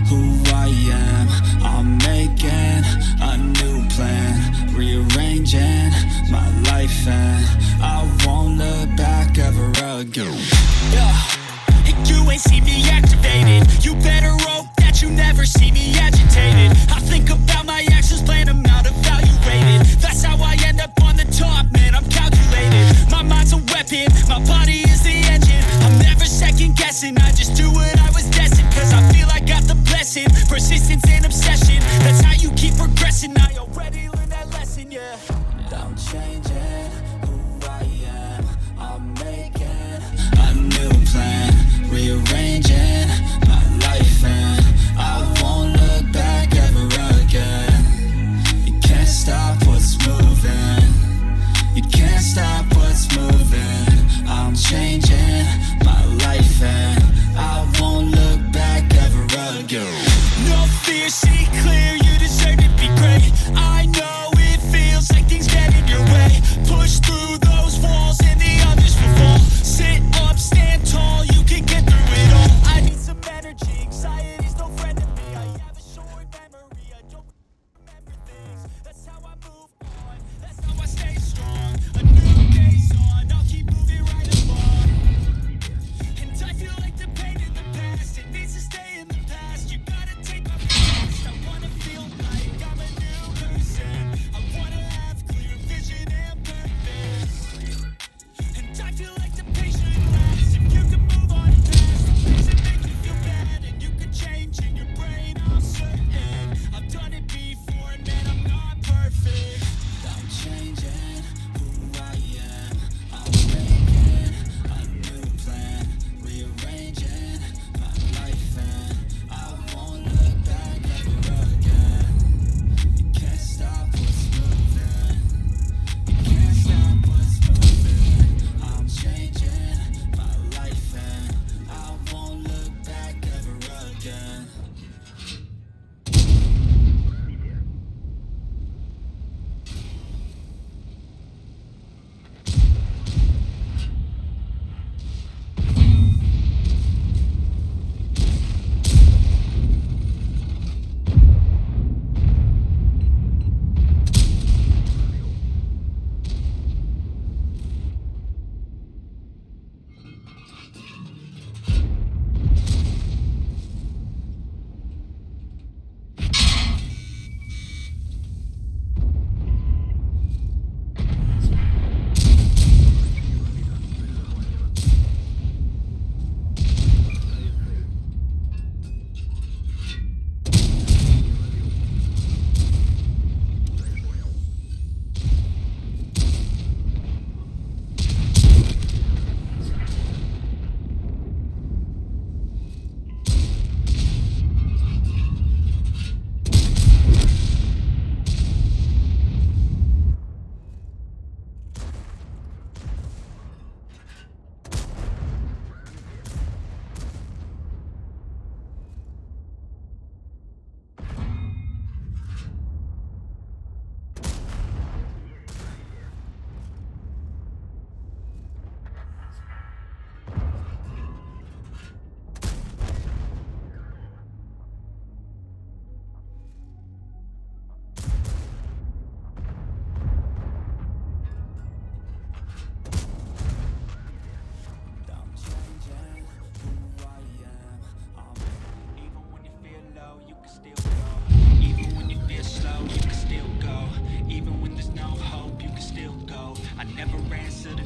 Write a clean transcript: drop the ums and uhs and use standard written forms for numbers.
who I am. I'm making a new plan, rearranging my life, and I won't look back ever again. Yeah, and you ain't see me activated. You better hope that you never see me agitated. I think about my actions, plan them out, evaluated. That's how I end up on the top, man, I'm calculated. My mind's a weapon, my body is the engine. I'm never second guessing, I just do what I was destined. Cause I feel I got the blessing, persistence and obsession. That's how you keep progressing, I already learned that lesson, yeah. I'm changing who I am. I'm making a new plan, rearranging my life, and I won't look back ever again. You can't stop what's moving. You can't stop what's moving. I'm changing my life, and I won't look back ever again. No fear, see clear, you deserve to be great. I know it feels like things get in your way. Push through those walls and the others will fall. Sit up, stand tall, you can get through it all. I need some energy, anxiety's no friend to me. I have a short memory, I don't remember things. That's how I move on, that's how I stay strong. A new day's on, I'll keep moving right along. And I feel like the pain in the past, it needs to stay in the past. You gotta take my past. I wanna feel like I'm a new person. I wanna have clear vision and purpose. And I feel like the patient lasts. If you can move on past the things that make you feel bad, and you can change in your brain, I'm certain. I've done it before, and man, I'm not perfect. I'm changing who I am. I'm making a new plan, rearranging my life, and I won't look back ever again. You can't stop what's moving. You can't stop what's moving. I'm changing my life, and I won't look back ever again. I never answer to